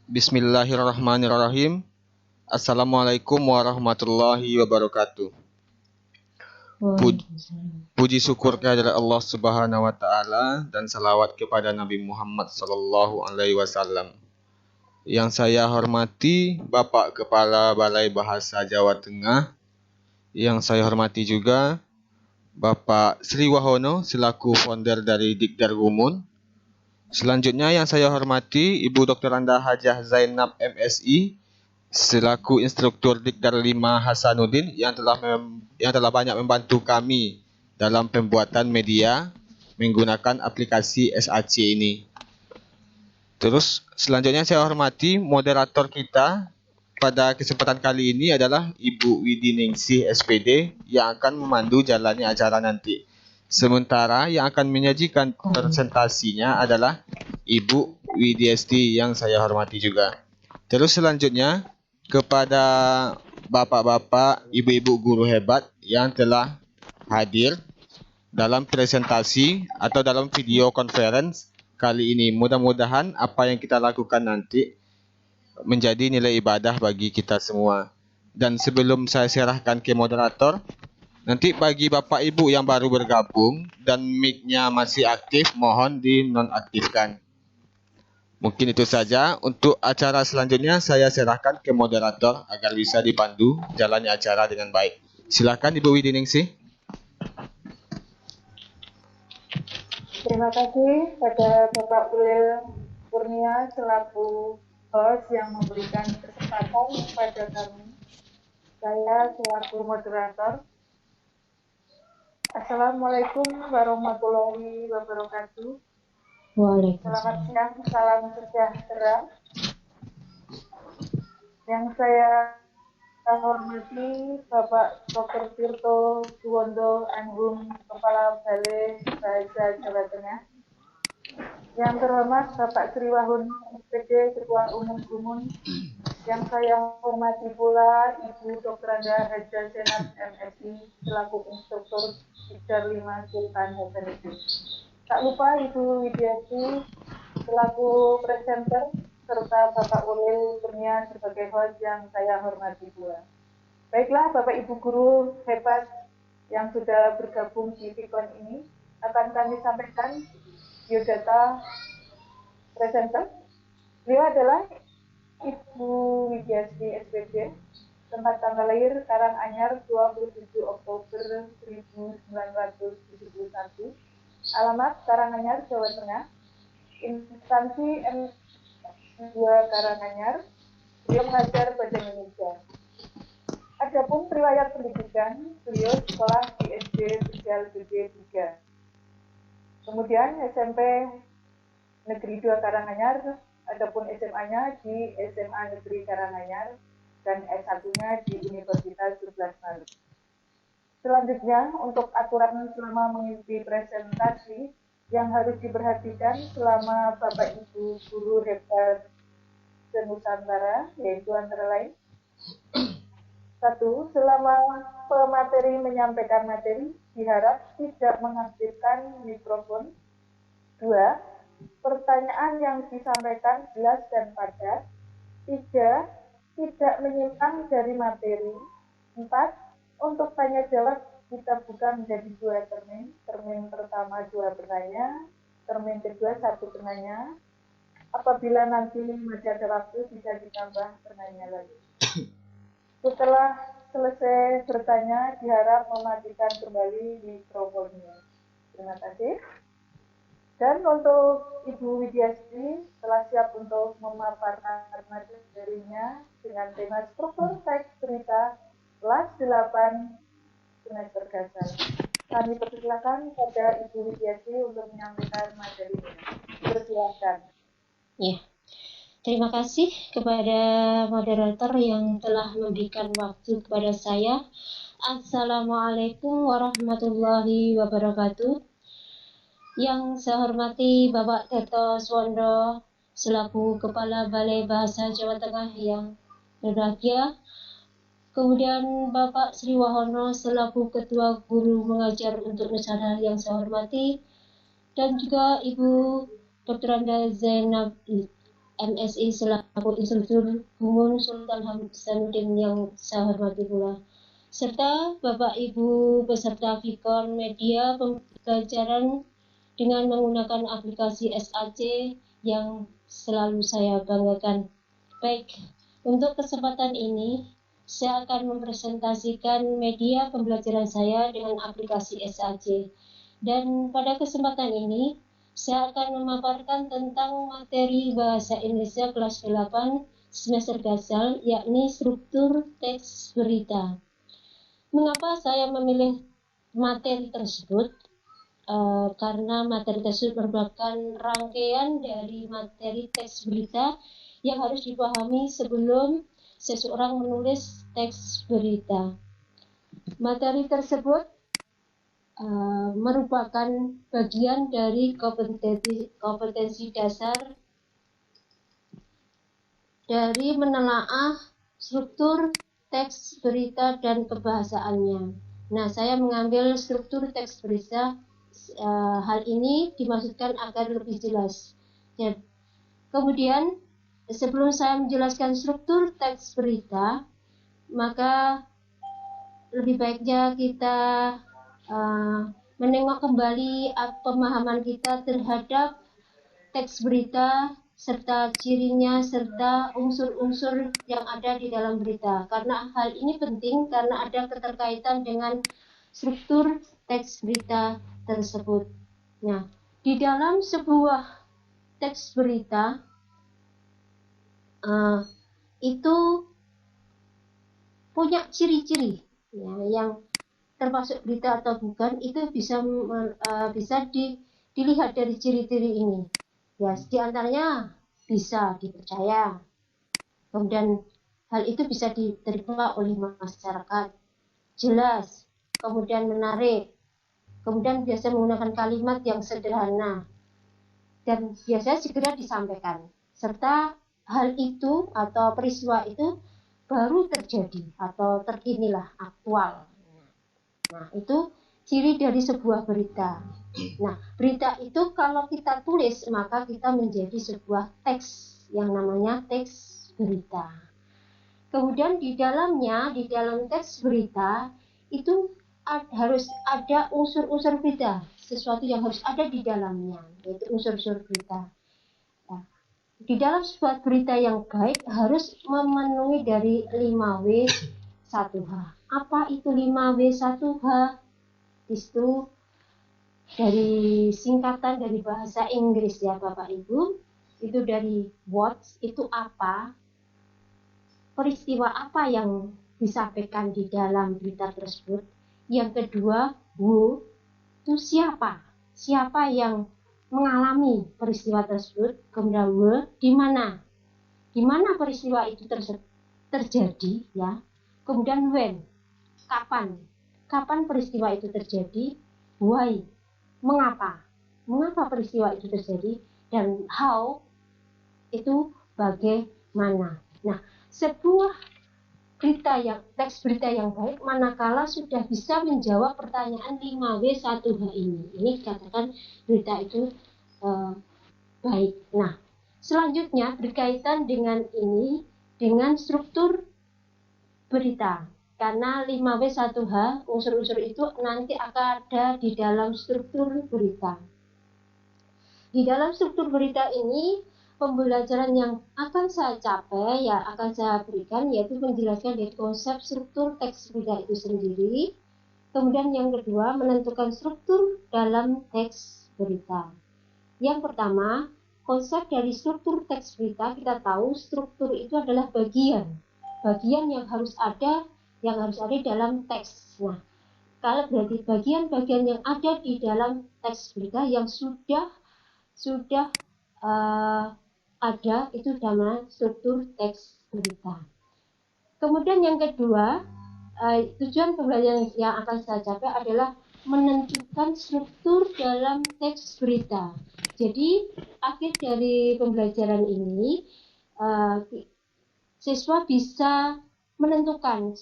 Bismillahirrahmanirrahim. Assalamualaikum warahmatullahi wabarakatuh. Puji syukur kehadirat Allah Subhanahu wa taala dan salawat kepada Nabi Muhammad sallallahu alaihi wasallam. Yang saya hormati Bapak Kepala Balai Bahasa Jawa Tengah. Yang saya hormati juga Bapak Sri Wahono selaku founder dari Dikdar Gumun. Selanjutnya yang saya hormati Ibu Dr. Anda Hajah Zainab MSI selaku instruktur Dikdar 5 Hasanuddin yang telah banyak membantu kami dalam pembuatan media menggunakan aplikasi SAC ini. Terus selanjutnya saya hormati moderator kita pada kesempatan kali ini adalah Ibu Widi Ningsih SPD yang akan memandu jalannya acara nanti. Sementara yang akan menyajikan presentasinya adalah Ibu Widiasti yang saya hormati juga. Terus selanjutnya kepada bapak-bapak, ibu-ibu guru hebat yang telah hadir dalam presentasi atau dalam video conference kali ini. Mudah-mudahan apa yang kita lakukan nanti menjadi nilai ibadah bagi kita semua. Dan sebelum saya serahkan ke moderator, nanti bagi bapak ibu yang baru bergabung dan mic-nya masih aktif, mohon dinonaktifkan. Mungkin itu saja. Untuk acara selanjutnya saya serahkan ke moderator agar bisa dipandu jalannya acara dengan baik. Silakan Ibu Widi Ningsih. Terima kasih pada Bapak Ulil Kurnia selaku host yang memberikan kesempatan kepada kami. Saya selaku moderator. Assalamualaikum warahmatullahi wabarakatuh. Selamat siang, salam sejahtera. Yang saya hormati Bapak Dr. Tirto Suwondo Anggung, Kepala Balai Bahasa Jawa Tengah. Yang terhormat Bapak Sri Wahono SPD, Ketua Umum Gumun. Yang saya hormati pula Ibu Dr. Anda Hajah Zainab MSI selaku instruktur Dikdar 5 Sultan Hasanuddin. Tak lupa Ibu Widiasti selaku presenter serta Bapak Ulil Kurnia sebagai host yang saya hormati pula. Baiklah Bapak Ibu guru hebat yang sudah bergabung di Vicon ini, akan kami sampaikan biodata presenter. Beliau adalah Ibu Widiasti SPD, tempat tanggal lahir Karanganyar 27 Oktober 1971, alamat Karanganyar, Jawa Tengah, instansi M2 Karanganyar, beliau mengajar bahasa Indonesia. Adapun riwayat pendidikan, beliau sekolah di SD Tegal BG 3. Kemudian SMP Negeri 2 Karanganyar, adapun SMA-nya di SMA Negeri Karanganyar, dan S1-nya di Universitas 11 Maret. Selanjutnya, untuk aturan selama mengikuti presentasi yang harus diperhatikan selama Bapak Ibu guru hebat se-Nusantara, yaitu antara lain: 1. Selama pemateri menyampaikan materi, diharap tidak mengaktifkan mikrofon. 2. Pertanyaan yang disampaikan jelas dan padat. 3. Tidak menyimpang dari materi. 4. Untuk tanya jawab kita buka menjadi 2 termin. Termin pertama 2 bertanya, termin kedua 1 penanya. Apabila nanti masih ada waktu bisa ditambah penanya lagi. Setelah selesai bertanya, diharap mematikan kembali mikrofonnya. Terima kasih. Dan untuk Ibu Widiasti telah siap untuk memaparkan materinya dengan tema struktur teks cerita kelas 8 semester dasar. Kami persilakan pada Ibu Widiasti untuk menyampaikan materinya. Persilakan. Ya. Terima kasih kepada moderator yang telah memberikan waktu kepada saya. Assalamualaikum warahmatullahi wabarakatuh. Yang saya hormati Bapak Tirto Suwondo selaku Kepala Balai Bahasa Jawa Tengah yang berbahagia. Kemudian Bapak Sri Wahono selaku Ketua Guru Mengajar untuk Nusantara yang saya hormati. Dan juga Ibu Dr. Anda Zainab MSI selaku instruktur Bungun Sultan Hasanuddin yang saya hormati pula, serta Bapak Ibu peserta Vkon Media Pembelajaran dengan menggunakan aplikasi SAC yang selalu saya banggakan. Baik, untuk kesempatan ini saya akan mempresentasikan media pembelajaran saya dengan aplikasi SAC. Dan pada kesempatan ini saya akan memaparkan tentang materi Bahasa Indonesia kelas 8 semester dasar, yakni struktur teks berita. Mengapa saya memilih materi tersebut? Karena materi tersebut merupakan rangkaian dari materi teks berita yang harus dipahami sebelum seseorang menulis teks berita. Materi tersebut merupakan bagian dari kompetensi dasar dari menelaah struktur teks berita dan kebahasaannya. Nah, saya mengambil struktur teks berita. Hal ini dimaksudkan agar lebih jelas. Ya. Kemudian, sebelum saya menjelaskan struktur teks berita, maka lebih baiknya kita menengok kembali pemahaman kita terhadap teks berita serta cirinya serta unsur-unsur yang ada di dalam berita. Karena hal ini penting karena ada keterkaitan dengan struktur teks berita tersebut. Nah, di dalam sebuah teks berita itu punya ciri-ciri ya, yang termasuk berita atau bukan itu bisa dilihat dari ciri-ciri ini. Ya, di antaranya bisa dipercaya. Kemudian hal itu bisa diterima oleh masyarakat. Jelas, kemudian menarik. Kemudian biasa menggunakan kalimat yang sederhana dan biasanya segera disampaikan. Serta hal itu atau peristiwa itu baru terjadi atau terkinilah aktual. Nah, itu ciri dari sebuah berita. Nah, berita itu kalau kita tulis, maka kita menjadi sebuah teks yang namanya teks berita. Kemudian di dalam teks berita, itu harus ada unsur-unsur berita, sesuatu yang harus ada di dalamnya, yaitu unsur-unsur berita. Nah, di dalam sebuah berita yang baik harus memenuhi dari 5W 1H. Apa itu 5W1H? Itu dari singkatan dari bahasa Inggris ya Bapak Ibu. Itu dari what, itu apa, peristiwa apa yang disampaikan di dalam berita tersebut. Yang kedua, who, itu siapa, siapa yang mengalami peristiwa tersebut. Kemudian where, di mana peristiwa itu terjadi ya. Kemudian when, kapan peristiwa itu terjadi. Why, mengapa peristiwa itu terjadi. Dan how, itu bagaimana. Nah, sebuah teks berita yang baik manakala sudah bisa menjawab pertanyaan 5W1H ini. Ini dikatakan berita itu baik. Nah, selanjutnya berkaitan dengan ini, dengan struktur berita. Karena 5W1H, unsur-unsur itu nanti akan ada di dalam struktur berita. Di dalam struktur berita ini, pembelajaran yang akan saya capai, akan saya berikan, yaitu menjelaskan dari konsep struktur teks berita itu sendiri. Kemudian yang kedua, menentukan struktur dalam teks berita. Yang pertama, konsep dari struktur teks berita, kita tahu struktur itu adalah bagian yang harus ada dalam teks. Nah, kalau berarti bagian-bagian yang ada di dalam teks berita yang sudah ada itu dalam struktur teks berita. Kemudian yang kedua, tujuan pembelajaran yang akan saya capai adalah menentukan struktur dalam teks berita. Jadi akhir dari pembelajaran ini, siswa bisa menentukan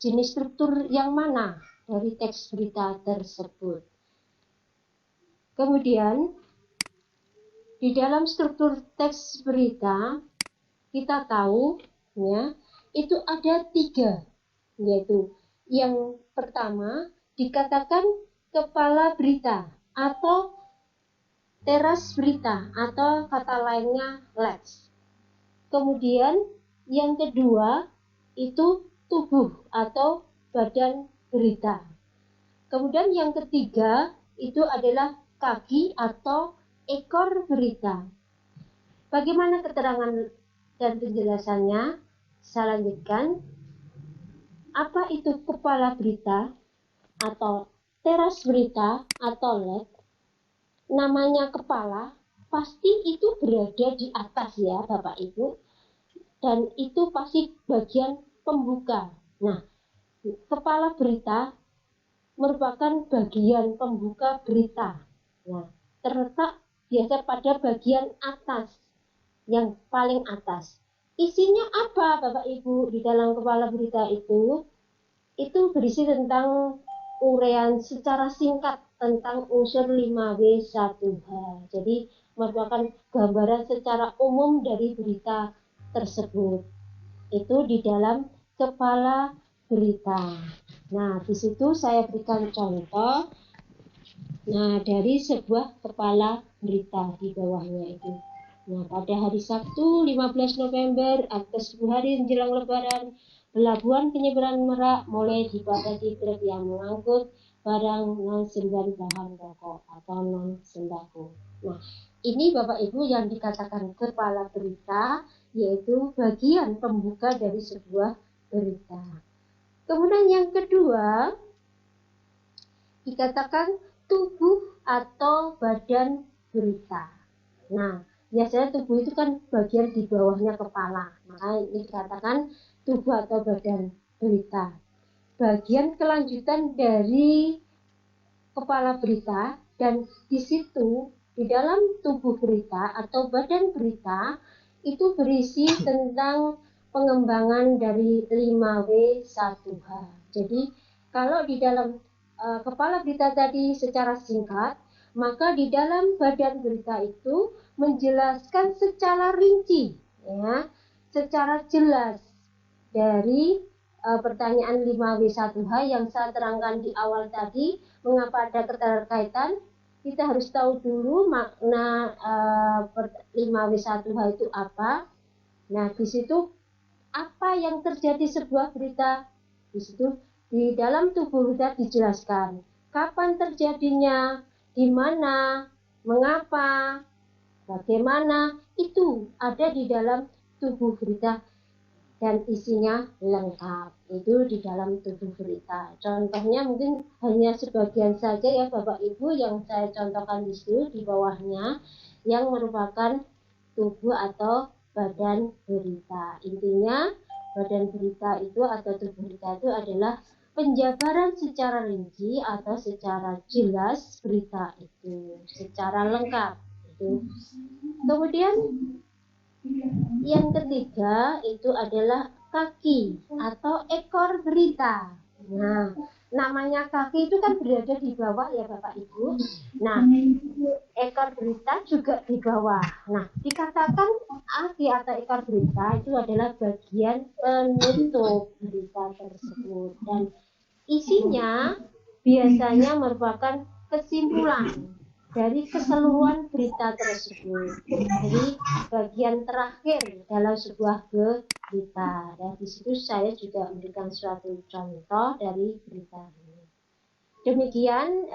jenis struktur yang mana dari teks berita tersebut. Kemudian di dalam struktur teks berita kita tahu ya, itu ada 3, yaitu yang pertama dikatakan kepala berita atau teras berita atau kata lainnya lex. Kemudian yang kedua itu tubuh atau badan berita. Kemudian yang ketiga itu adalah kaki atau ekor berita. Bagaimana keterangan dan penjelasannya? Saya lanjutkan. Apa itu kepala berita atau teras berita atau lex? Namanya kepala, pasti itu berada di atas ya Bapak Ibu. Dan itu pasti bagian pembuka. Nah, kepala berita merupakan bagian pembuka berita. Nah, terletak biasa pada bagian atas, yang paling atas. Isinya apa Bapak Ibu di dalam kepala berita itu? Itu berisi tentang uraian secara singkat tentang unsur 5W1H. Jadi merupakan gambaran secara umum dari berita tersebut. Itu di dalam kepala berita. Nah, di situ saya berikan contoh. Nah, dari sebuah kepala berita di bawahnya itu. Nah, pada hari Sabtu 15 November atau 10 hari menjelang Lebaran, pelabuhan penyeberangan Merak mulai dipadati truk yang mengangkut barang non-sembarang bahan pokok atau non-sembako. Nah, ini Bapak Ibu yang dikatakan kepala berita, yaitu bagian pembuka dari sebuah berita. Kemudian yang kedua, dikatakan tubuh atau badan berita. Nah, biasanya tubuh itu kan bagian di bawahnya kepala, maka ini dikatakan tubuh atau badan berita. Bagian kelanjutan dari kepala berita, dan di situ di dalam tubuh berita atau badan berita itu berisi tentang pengembangan dari 5W1H. Jadi kalau di dalam kepala berita tadi secara singkat, maka di dalam badan berita itu menjelaskan secara rinci, ya, secara jelas dari pertanyaan 5W1H yang saya terangkan di awal tadi. Mengapa ada keterkaitan? Kita harus tahu dulu makna 5W1H itu apa. Nah, di situ apa yang terjadi sebuah berita? Di situ di dalam tubuh berita dijelaskan kapan terjadinya, di mana, mengapa, bagaimana, itu ada di dalam tubuh berita dan isinya lengkap. Itu di dalam tubuh berita. Contohnya mungkin hanya sebagian saja ya Bapak Ibu yang saya contohkan di situ di bawahnya yang merupakan tubuh atau badan berita. Intinya badan berita itu atau tubuh berita itu adalah penjabaran secara rinci atau secara jelas berita itu, secara lengkap itu. Kemudian yang ketiga itu adalah kaki atau ekor berita. Nah, namanya kaki itu kan berada di bawah ya Bapak Ibu. Nah, ekor berita juga di bawah. Nah, dikatakan kaki atau ekor berita itu adalah bagian penutup berita tersebut. Dan isinya biasanya merupakan kesimpulan dari keseluruhan berita tersebut. Jadi bagian terakhir dalam sebuah berita. Dan di situ saya juga memberikan suatu contoh dari berita ini. Demikian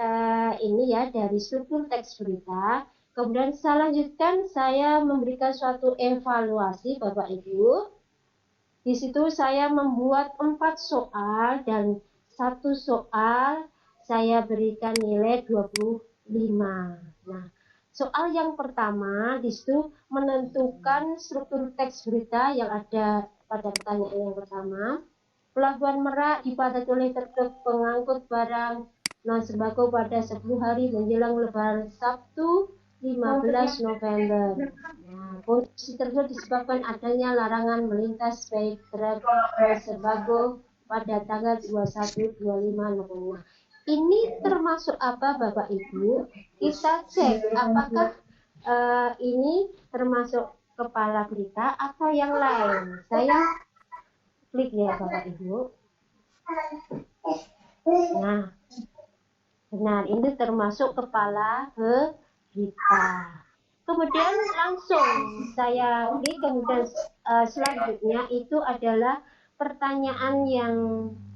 ini ya dari struktur teks berita. Kemudian saya lanjutkan, saya memberikan suatu evaluasi Bapak Ibu. Di situ saya membuat 4 soal dan 1 soal saya berikan nilai 25. Nah, soal yang pertama di situ menentukan struktur teks berita yang ada pada pertanyaan yang pertama. Pelabuhan Merak dipadati oleh truk pengangkut barang non-sembako pada 10 hari menjelang Lebaran Sabtu 15 November. Nah, kondisi tersebut disebabkan adanya larangan melintas baik truk non-sembako pada tanggal 21-25 November. Ini termasuk apa Bapak Ibu? Kita cek apakah ini termasuk kepala berita atau yang lain? Saya klik ya Bapak Ibu. Nah, benar, ini termasuk kepala berita. Kemudian langsung saya klik, kemudian selanjutnya itu adalah pertanyaan yang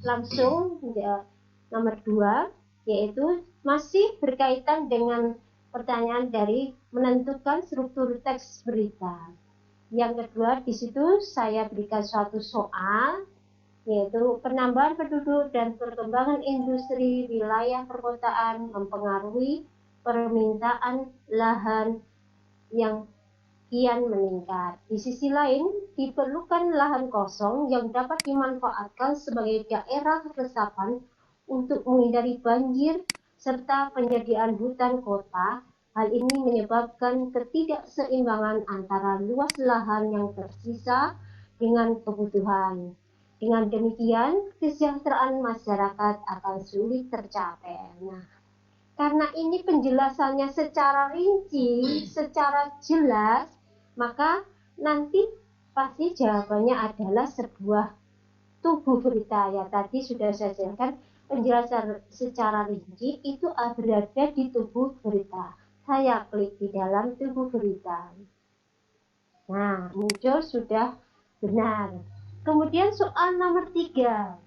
langsung ya, nomor 2, yaitu masih berkaitan dengan pertanyaan dari menentukan struktur teks berita. Yang kedua, di situ saya berikan suatu soal, yaitu penambahan penduduk dan perkembangan industri wilayah perkotaan mempengaruhi permintaan lahan yang kian meningkat. Di sisi lain, diperlukan lahan kosong yang dapat dimanfaatkan sebagai daerah resapan untuk menghindari banjir serta penyediaan hutan kota. Hal ini menyebabkan ketidakseimbangan antara luas lahan yang tersisa dengan kebutuhan. Dengan demikian, kesejahteraan masyarakat akan sulit tercapai. Nah, karena ini penjelasannya secara rinci, secara jelas, maka nanti pasti jawabannya adalah sebuah tubuh berita. Ya, tadi sudah saya jelaskan, penjelasan secara rinci itu berada di tubuh berita. Saya klik di dalam tubuh berita. Nah, muncul sudah benar. Kemudian soal nomor 3.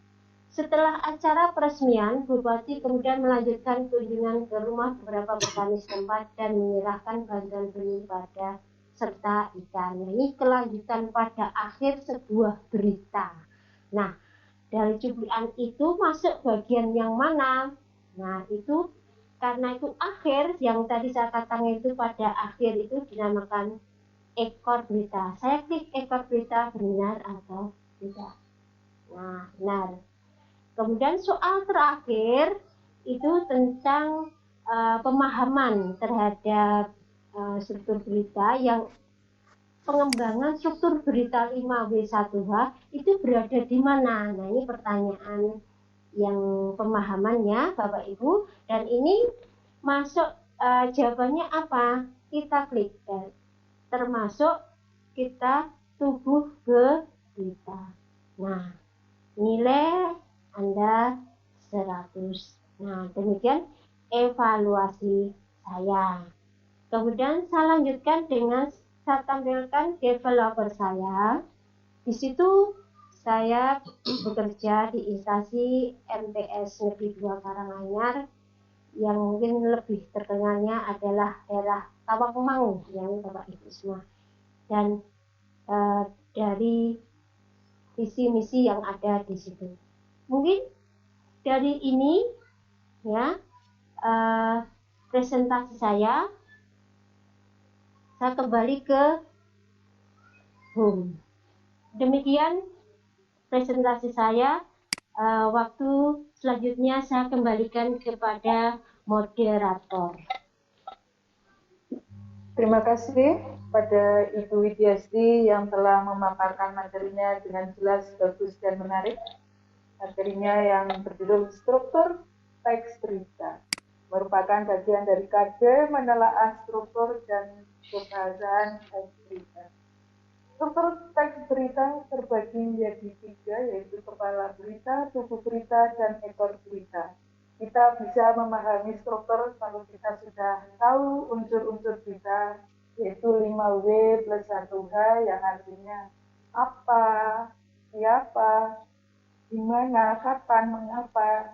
Setelah acara peresmian, Bupati kemudian melanjutkan kunjungan ke rumah beberapa petani setempat dan menyerahkan bantuan benih pada serta ikan. Nah, ini kelanjutan pada akhir sebuah berita. Nah, dari cuplikan itu masuk bagian yang mana? Nah, itu karena itu akhir, yang tadi saya katakan itu pada akhir itu dinamakan ekor berita. Saya klik ekor berita, benar atau tidak. Nah, benar. Kemudian soal terakhir itu tentang pemahaman terhadap struktur berita, yang pengembangan struktur berita 5W1H itu berada di mana? Nah, ini pertanyaan yang pemahamannya Bapak Ibu, dan ini masuk jawabannya apa? Kita klik termasuk kita tubuh berita. Nah, nilai Anda 100. Nah, demikian evaluasi saya. Kemudian saya lanjutkan dengan saya tampilkan developer saya. Di situ saya bekerja di instansi MTS Negeri 2 Karanganyar, yang mungkin lebih terkenalnya adalah daerah Tawangmangu yang Bapak Ibu semua. Dan dari visi misi yang ada di situ. Mungkin dari ini ya presentasi saya kembali ke home. Demikian presentasi saya. Waktu selanjutnya saya kembalikan kepada moderator. Terima kasih pada Ibu Widyasti yang telah memaparkan materinya dengan jelas, bagus, dan menarik. Materinya yang berjudul Struktur Teks Berita merupakan bagian dari KD menelaah struktur dan kebahasaan teks berita. Struktur teks berita terbagi menjadi 3, yaitu kepala berita, tubuh berita, dan ekor berita. Kita bisa memahami struktur kalau kita sudah tahu unsur-unsur berita, yaitu 5W plus 1H, yang artinya apa, siapa, di mana, kapan, mengapa.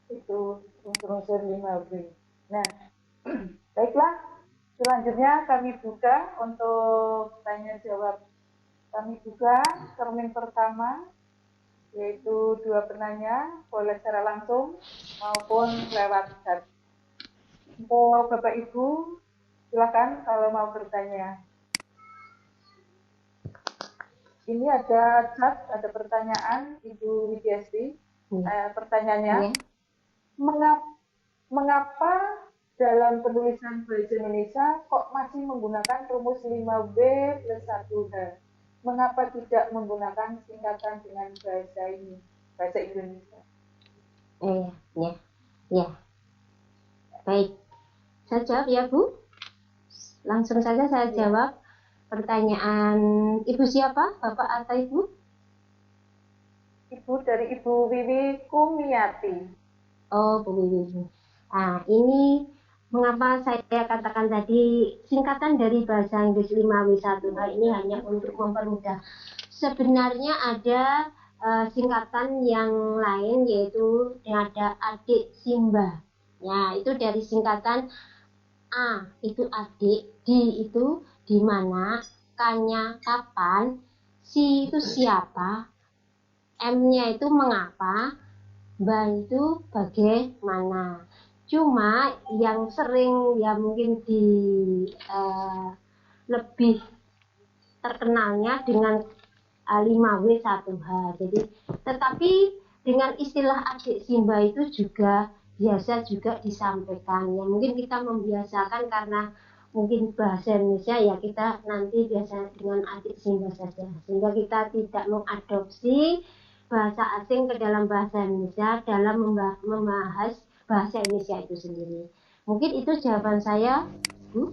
Itu unsur-unsur 5W. Nah, baiklah. Selanjutnya kami buka untuk tanya jawab. Kami buka termin pertama, yaitu 2 penanya, boleh secara langsung maupun lewat chat. Untuk Bapak Ibu, silakan kalau mau bertanya. Ini ada chat, ada pertanyaan Ibu Widyasti. Pertanyaannya, mengapa dalam penulisan bahasa Indonesia kok masih menggunakan rumus 5W plus 1H? Mengapa tidak menggunakan singkatan dengan bahasa Indonesia? Ya. Baik. Saya jawab ya Bu. Langsung saja saya jawab pertanyaan Ibu siapa? Bapak atau Ibu? Ibu dari Ibu Wiwi Kumiati. Oh, Bu Wiwi. Nah, ini mengapa saya katakan tadi singkatan dari bahasa Inggris 5W1H ini hanya untuk mempermudah. Sebenarnya ada singkatan yang lain, yaitu ada adik Simba. Ya, itu dari singkatan A itu adik, D itu di mana, K-nya kapan, C itu siapa, M-nya itu mengapa, Ba itu bagaimana. Cuma yang sering ya mungkin lebih terkenalnya dengan 5W1H. Jadi tetapi dengan istilah adik Simba itu juga biasa juga disampaikan. Ya mungkin kita membiasakan karena mungkin bahasa Indonesia ya kita nanti biasa dengan adik Simba saja. Sehingga kita tidak mengadopsi bahasa asing ke dalam bahasa Indonesia dalam membahas bahasa Indonesia itu sendiri. Mungkin itu jawaban saya, Bu.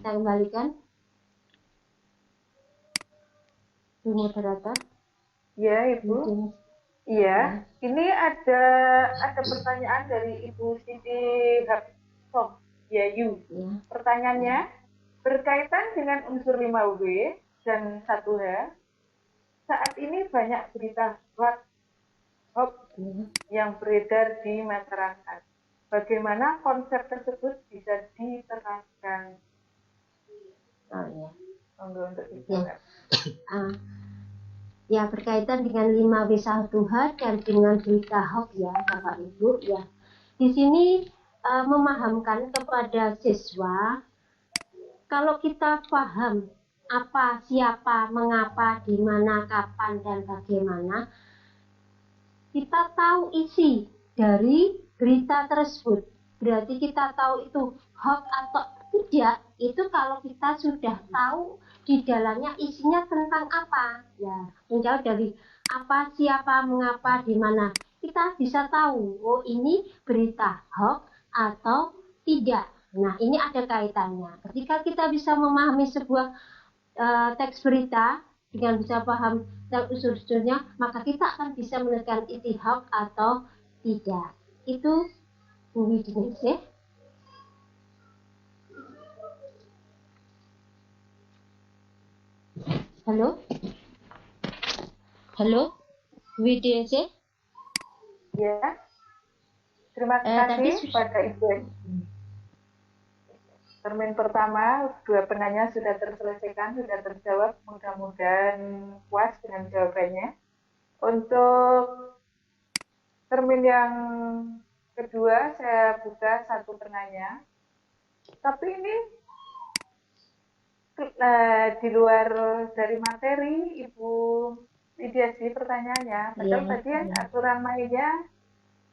Saya kembalikan. Bu moderator. Ya, Ibu. Iya, ini ada pertanyaan dari Ibu Siti Hapsoh Yayu. Ya. Pertanyaannya, berkaitan dengan unsur 5W dan 1H, saat ini banyak berita hoax yang beredar di masyarakat. Bagaimana konsep tersebut bisa diterapkan? Oh ya. Untuk dijawab. Ya berkaitan dengan 5W1H dan dengan berita hoax ya Bapak Ibu ya. Di sini memahamkan kepada siswa kalau kita paham apa, siapa, mengapa, di mana, kapan dan bagaimana, kita tahu isi dari berita tersebut. Berarti kita tahu itu hoax atau tidak, itu kalau kita sudah tahu di dalamnya isinya tentang apa. Ya, menjawab dari apa, siapa, mengapa, di mana. Kita bisa tahu, oh ini berita hoax atau tidak. Nah, ini ada kaitannya. Ketika kita bisa memahami sebuah teks berita dengan bisa paham dan unsur-unsurnya, maka kita akan bisa menekan itu hoax atau tidak. Itu Bu Widines ya. Halo? Halo? Widines ya? Ya. Terima kasih pada Ibu. Termin pertama, dua penanya sudah terselesaikan, sudah terjawab. Mudah-mudahan puas dengan jawabannya. Untuk termin yang kedua, saya buka satu penanya. Tapi ini di luar dari materi, Ibu Widiasi pertanyaannya. Padahal tadi aturan mainnya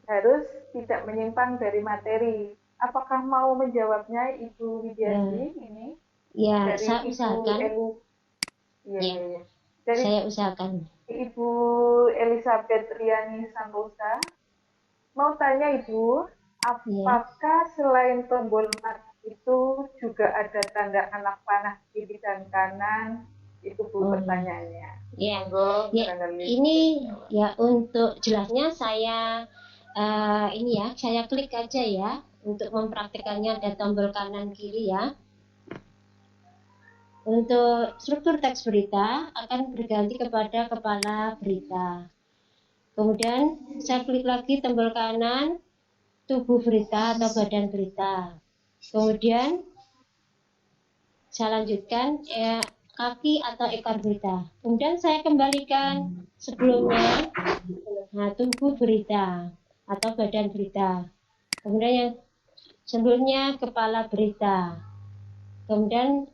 harus tidak menyimpang dari materi. Apakah mau menjawabnya Ibu Widiasi ini? Ya, dari saya usahakan. Dari saya usahakan. Ibu Elizabeth Riani Santosa. Mau tanya Ibu, apakah selain tombol itu juga ada tanda anak panah kiri dan kanan? Itu Bu pertanyaannya. Ya, ini ya untuk jelasnya saya saya klik aja ya untuk mempraktikannya, ada tombol kanan kiri ya. Untuk struktur teks berita akan berganti kepada kepala berita. Kemudian saya klik lagi tombol kanan, tubuh berita atau badan berita. Kemudian saya lanjutkan kaki atau ekor berita. Kemudian saya kembalikan sebelumnya, tubuh berita atau badan berita. Kemudian yang sebelumnya kepala berita. Kemudian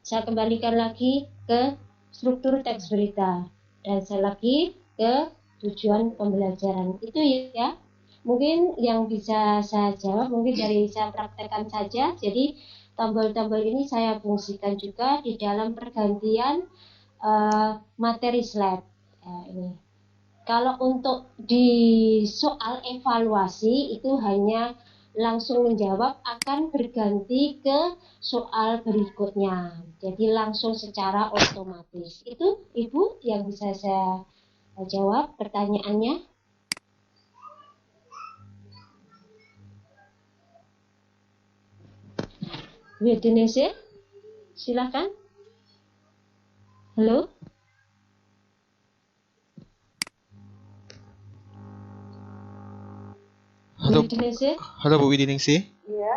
saya kembalikan lagi ke struktur teks berita dan saya lagi ke tujuan pembelajaran. Itu ya. Mungkin yang bisa saya jawab mungkin dari saya praktekkan saja. Jadi tombol-tombol ini saya fungsikan juga di dalam pergantian materi slide. Ini. Kalau untuk di soal evaluasi itu hanya langsung menjawab akan berganti ke soal berikutnya. Jadi langsung secara otomatis. Itu Ibu yang bisa saya jawab pertanyaannya. Bu Indonesia, silakan. Halo. Halo, Bu Indonesia. halo Bu Widiningsih. Iya.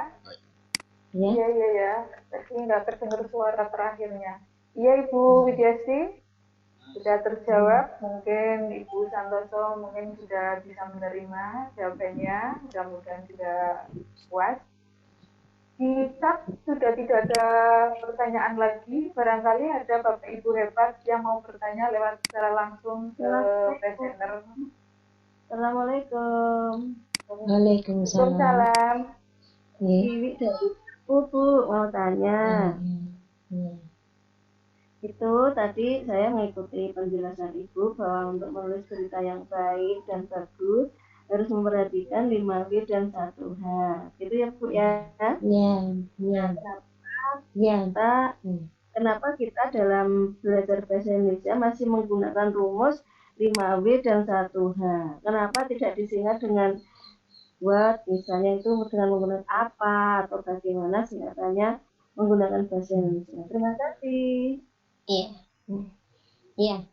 Ya. Iya. Tadi nggak terdengar suara terakhirnya. Iya, Ibu Widyasti. Sudah terjawab. Mungkin Ibu Santoso mungkin sudah bisa menerima jawabannya. Mudah-mudahan sudah puas. Di chat sudah tidak ada pertanyaan lagi. Barangkali ada Bapak Ibu hebat yang mau bertanya lewat secara langsung ke presenter. Assalamualaikum. Waalaikumsalam. Waalaikumsalam. Ya. Iwi dari Bu mau tanya. Itu tadi saya mengikuti penjelasan Ibu bahwa untuk menulis berita yang baik dan bagus harus memperhatikan 5W dan 1H. Gitu ya Bu ya. Kenapa kita dalam belajar bahasa Indonesia masih menggunakan rumus 5W dan 1H? Kenapa tidak disingkat dengan what, misalnya itu dengan menggunakan apa atau bagaimana singkatannya menggunakan bahasa Indonesia? Terima kasih. Iya.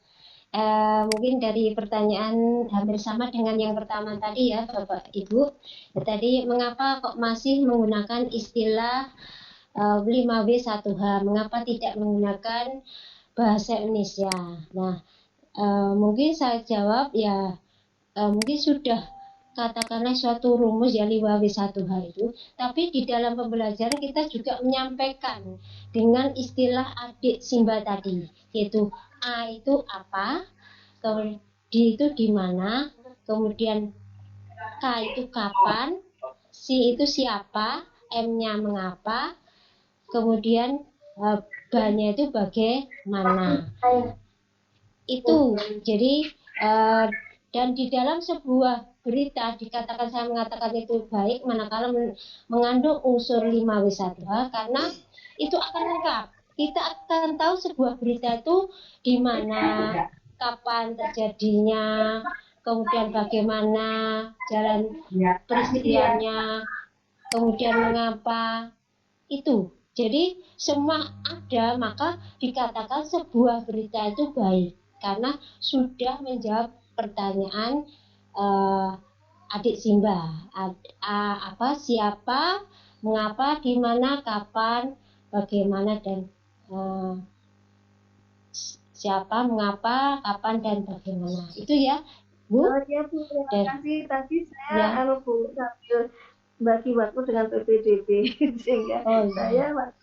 Mungkin dari pertanyaan hampir sama dengan yang pertama tadi ya Bapak Ibu. Tadi mengapa kok masih menggunakan istilah 5W 1H? Mengapa tidak menggunakan bahasa Indonesia? Nah, mungkin saya jawab ya mungkin sudah katakanlah suatu rumus ya 5W 1H itu, tapi di dalam pembelajaran kita juga menyampaikan dengan istilah adik Simba tadi, yaitu A itu apa, kemudian D itu di mana, kemudian K itu kapan, C itu siapa, M-nya mengapa, kemudian B-nya itu bagaimana. Itu jadi dan di dalam sebuah berita dikatakan saya mengatakan itu baik manakala mengandung unsur 5W 1H karena itu akan lengkap. Kita akan tahu sebuah berita itu di mana, kapan terjadinya, kemudian bagaimana jalan peristiwanya, kemudian mengapa itu. Jadi semua ada, maka dikatakan sebuah berita itu baik karena sudah menjawab pertanyaan adik Simba. Apa, siapa, mengapa, di mana, kapan, bagaimana, dan siapa, mengapa, kapan, dan bagaimana. Itu ya, Bu. Ya Bu, terima kasih. Tadi saya Bu sambil bagi waktu dengan PPDB sehingga saya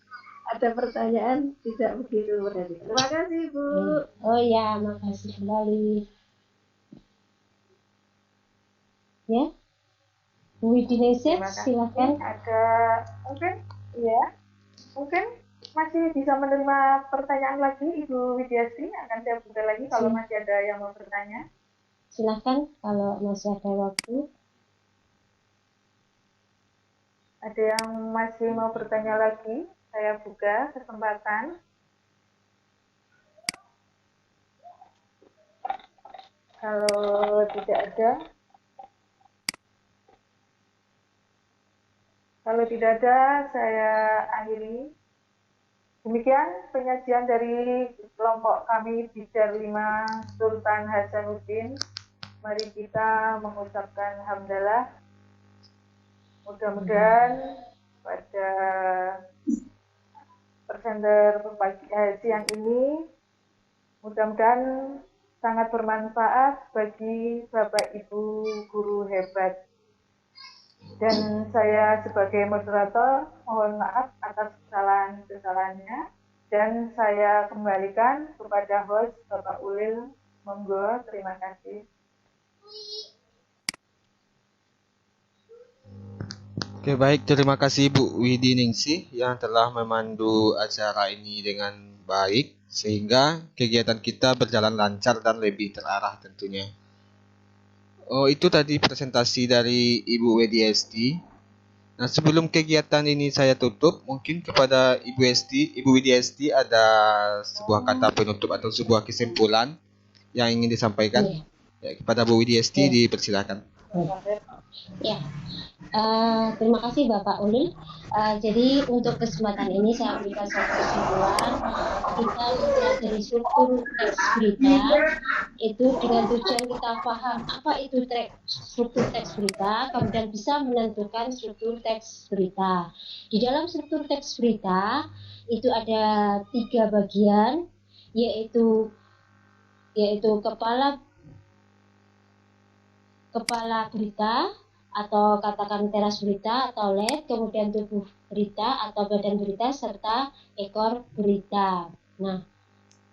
ada pertanyaan tidak begitu perhatikan. Terima kasih Bu. Oh ya, makasih kembali. Ya, Bu Indonesia, silakan. Ada mungkin masih bisa menerima pertanyaan lagi Ibu Widyasti. Akan saya buka lagi kalau masih ada yang mau bertanya. Silakan kalau masih ada waktu. Ada yang masih mau bertanya lagi? Saya buka kesempatan. Kalau tidak ada, saya akhiri. Demikian penyajian dari kelompok kami Bidar 5 Sultan Hasanuddin. Mari kita mengucapkan hamdalah. Mudah-mudahan pada presenter pagi siang ini mudah-mudahan sangat bermanfaat bagi Bapak Ibu guru hebat. Dan saya sebagai moderator mohon maaf atas kesalahan-kesalahannya dan saya kembalikan kepada host Bapak Ulil. Monggo, terima kasih. Oke, baik, terima kasih Bu Widiningsih yang telah memandu acara ini dengan baik sehingga kegiatan kita berjalan lancar dan lebih terarah tentunya. Oh, itu tadi presentasi dari Ibu Widyasti. Nah, sebelum kegiatan ini saya tutup, mungkin kepada Ibu Widya Esti ada sebuah kata penutup atau sebuah kesimpulan yang ingin disampaikan. Iya. Ya, kepada Bu Widya Esti Iya. dipersilakan. Ya, terima kasih Bapak Ulil. Jadi untuk kesempatan ini saya berikan satu kesimpulan. Kita mempelajari struktur teks berita itu dengan tujuan kita paham apa itu struktur teks berita, kemudian bisa menentukan struktur teks berita. Di dalam struktur teks berita itu ada 3 bagian, yaitu kepala berita atau katakan teras berita atau LED, kemudian tubuh berita atau badan berita, serta ekor berita. Nah,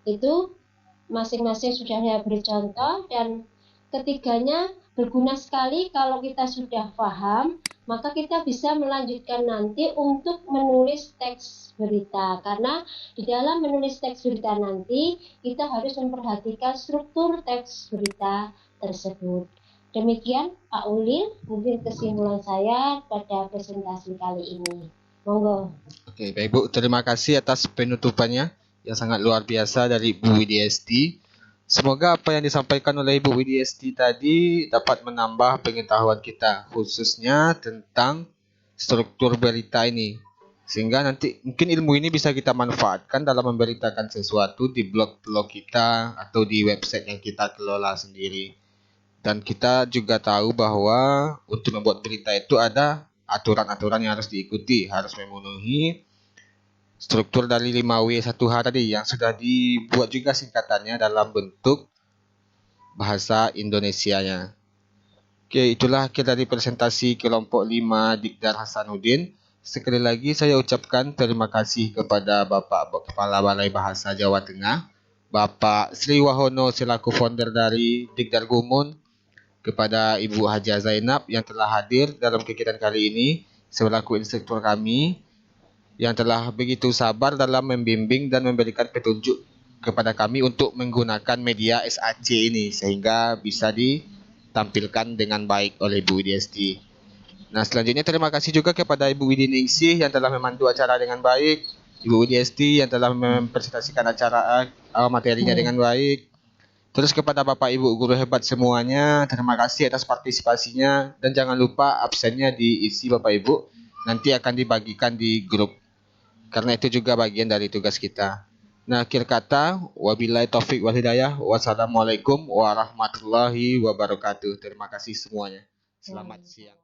itu masing-masing sudah saya beri contoh, dan ketiganya berguna sekali kalau kita sudah paham, maka kita bisa melanjutkan nanti untuk menulis teks berita. Karena di dalam menulis teks berita nanti, kita harus memperhatikan struktur teks berita tersebut. Demikian Pak Ulil, mungkin kesimpulan saya pada presentasi kali ini. Monggo. Oke, baik Bu, terima kasih atas penutupannya yang sangat luar biasa dari Bu Widya Esti. Semoga apa yang disampaikan oleh Ibu Widya Esti tadi dapat menambah pengetahuan kita, khususnya tentang struktur berita ini. Sehingga nanti mungkin ilmu ini bisa kita manfaatkan dalam memberitakan sesuatu di blog-blog kita atau di website yang kita kelola sendiri. Dan kita juga tahu bahwa untuk membuat berita itu ada aturan-aturan yang harus diikuti, harus memenuhi struktur dari 5W1H tadi yang sudah dibuat juga singkatannya dalam bentuk bahasa Indonesianya. Oke, itulah akhir dari presentasi kelompok 5 Dikdar Hasanuddin. Sekali lagi saya ucapkan terima kasih kepada Bapak Kepala Balai Bahasa Jawa Tengah, Bapak Sri Wahono selaku founder dari Dikdar Gumun, kepada Ibu Haja Zainab yang telah hadir dalam kegiatan kali ini selaku instruktur kami, yang telah begitu sabar dalam membimbing dan memberikan petunjuk kepada kami untuk menggunakan media SAC ini sehingga bisa ditampilkan dengan baik oleh Ibu Widya Esti. Nah, selanjutnya terima kasih juga kepada Ibu Widya Ningsih yang telah memandu acara dengan baik, Ibu Widya Esti yang telah mempresentasikan acara materinya dengan baik. Terus kepada Bapak Ibu guru hebat semuanya, terima kasih atas partisipasinya, dan jangan lupa absennya diisi Bapak Ibu, nanti akan dibagikan di grup. Karena itu juga bagian dari tugas kita. Nah, akhir kata, wabillahi taufik wal hidayah, wassalamualaikum warahmatullahi wabarakatuh. Terima kasih semuanya. Selamat siang.